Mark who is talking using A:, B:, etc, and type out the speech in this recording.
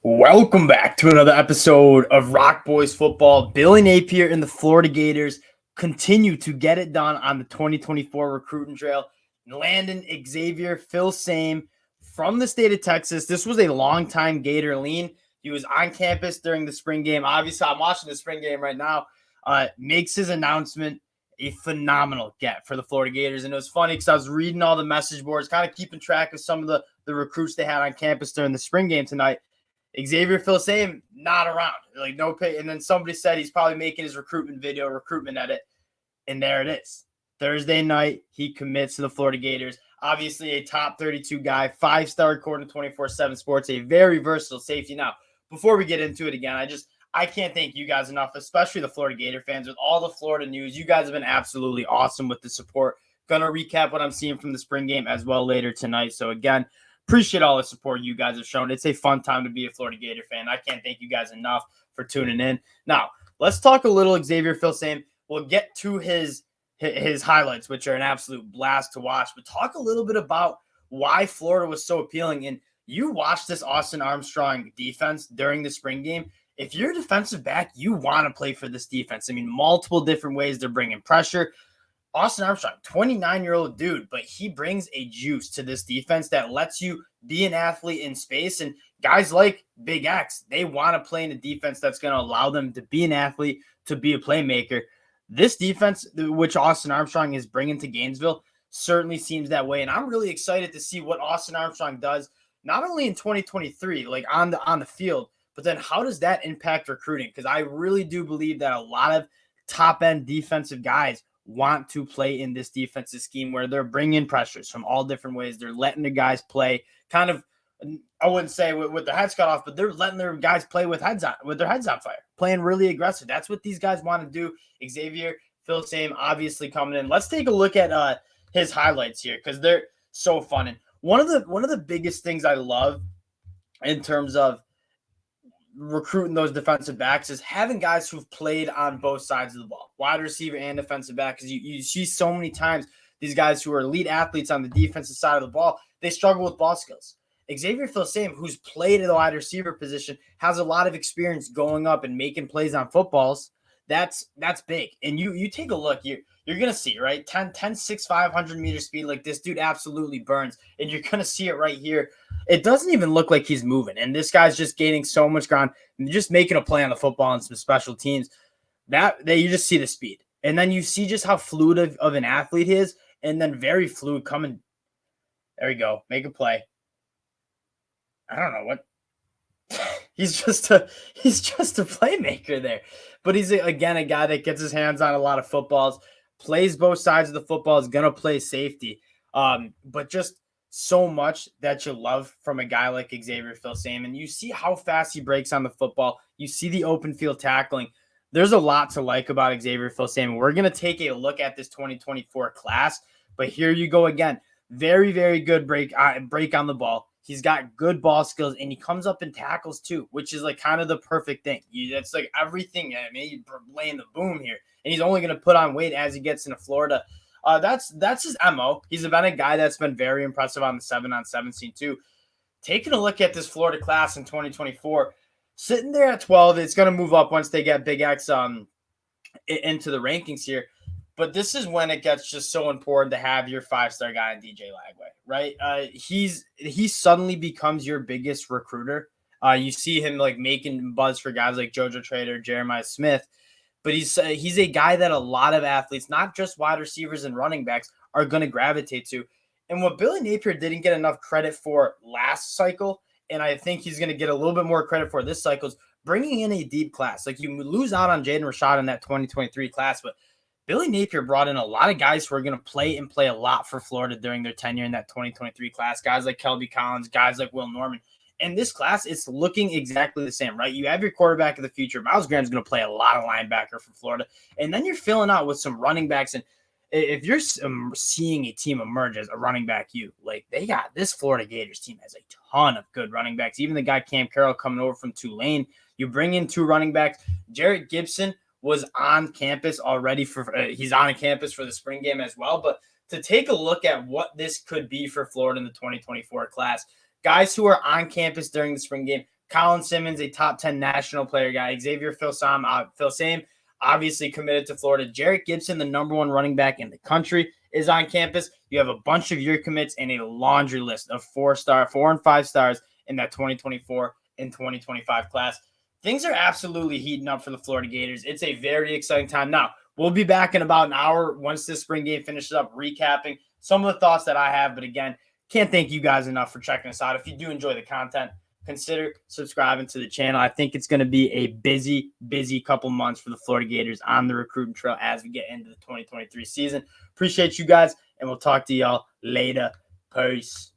A: Welcome back to another episode of Rock Boys Football. Billy Napier and the Florida Gators continue to get it done on the 2024 recruiting trail. Landon Xavier Filsaime from the state of Texas. This was a long-time Gator lean. He was on campus during the spring game. Obviously, I'm watching the spring game right now. Makes his announcement a phenomenal get for the Florida Gators. And it was funny because I was reading all the message boards, kind of keeping track of some of the recruits they had on campus during the spring game tonight. Xavier Filsaime not around, like no pay. And then somebody said he's probably making his recruitment edit. And there it is. Thursday night, he commits to the Florida Gators. Obviously a top 32 guy, 5-star according to 24/7 Sports, a very versatile safety. Now, before we get into it again, I can't thank you guys enough, especially the Florida Gator fans with all the Florida news. You guys have been absolutely awesome with the support. Gonna recap what I'm seeing from the spring game as well later tonight. So again, appreciate all the support you guys have shown. It's a fun time to be a Florida Gator fan. I can't thank you guys enough for tuning in. Now, let's talk a little Xavier Filsaime. We'll get to his highlights, which are an absolute blast to watch, but talk a little bit about why Florida was so appealing. And you watched this Austin Armstrong defense during the spring game. If you're a defensive back, you want to play for this defense. I mean, multiple different ways they're bringing pressure. Austin Armstrong, 29-year-old dude, but he brings a juice to this defense that lets you be an athlete in space. And guys like Big X, they want to play in a defense that's going to allow them to be an athlete, to be a playmaker. This defense, which Austin Armstrong is bringing to Gainesville, certainly seems that way. And I'm really excited to see what Austin Armstrong does, not only in 2023, like on the field, but then how does that impact recruiting? Because I really do believe that a lot of top-end defensive guys want to play in this defensive scheme where they're bringing pressures from all different ways. They're letting the guys play kind of, I wouldn't say with their heads cut off, but they're letting their guys play with their heads on fire, playing really aggressive. That's what these guys want to do. Xavier Filsaime obviously coming in. Let's take a look at his highlights here because they're so fun. And one of the biggest things I love in terms of recruiting those defensive backs is having guys who've played on both sides of the ball, wide receiver and defensive back, because you see so many times these guys who are elite athletes on the defensive side of the ball, they struggle with ball skills. Xavier Filsaime, who's played at the wide receiver position, has a lot of experience going up and making plays on footballs. That's big. And you take a look, you're going to see, right? 10-6, 500-meter speed. Like, this dude absolutely burns. And you're going to see it right here. It doesn't even look like he's moving. And this guy's just gaining so much ground and just making a play on the football and some special teams. That you just see the speed. And then you see just how fluid of an athlete he is. And then very fluid coming. There we go. Make a play. I don't know what. He's just a playmaker there. But he's, again, a guy that gets his hands on a lot of footballs, plays both sides of the football, is going to play safety. But just so much that you love from a guy like Xavier Filsaime. And you see how fast he breaks on the football. You see the open field tackling. There's a lot to like about Xavier Filsaime. We're going to take a look at this 2024 class. But here you go again. Very, very good break on the ball. He's got good ball skills, and he comes up and tackles too, which is like kind of the perfect thing. It's like everything. I mean, he's laying the boom here, and he's only going to put on weight as he gets into Florida. That's his MO. He's been a guy that's been very impressive on the 7-on-7 scene too. Taking a look at this Florida class in 2024, sitting there at 12, it's going to move up once they get Big X into the rankings here. But this is when it gets just so important to have your 5-star guy in DJ Lagway, right? He suddenly becomes your biggest recruiter. You see him like making buzz for guys like JoJo Trader, Jeremiah Smith, but he's a guy that a lot of athletes, not just wide receivers and running backs, are going to gravitate to. And what Billy Napier didn't get enough credit for last cycle, and I think he's going to get a little bit more credit for this cycle, is bringing in a deep class. Like, you lose out on Jaden Rashad in that 2023 class, but Billy Napier brought in a lot of guys who are going to play a lot for Florida during their tenure in that 2023 class. Guys like Kelby Collins, guys like Will Norman. And this class, it's looking exactly the same, right? You have your quarterback of the future. Miles Graham's going to play a lot of linebacker for Florida. And then you're filling out with some running backs. And if you're seeing a team emerge as a running back, they got this Florida Gators team has a ton of good running backs. Even the guy Cam Carroll coming over from Tulane. You bring in 2 running backs. Jarrett Gibson was on campus already he's on campus for the spring game as well. But to take a look at what this could be for Florida in the 2024 class, guys who are on campus during the spring game, Colin Simmons, a top 10 national player guy. Xavier Filsaime, obviously committed to Florida. Jarrett Gibson, the number 1 running back in the country, is on campus. You have a bunch of year commits and a laundry list of 4 and 5 stars in that 2024 and 2025 class. Things are absolutely heating up for the Florida Gators. It's a very exciting time. Now, we'll be back in about an hour once this spring game finishes up, recapping some of the thoughts that I have. But again, can't thank you guys enough for checking us out. If you do enjoy the content, consider subscribing to the channel. I think it's going to be a busy couple months for the Florida Gators on the recruiting trail as we get into the 2023 season. Appreciate you guys, and we'll talk to y'all later. Peace.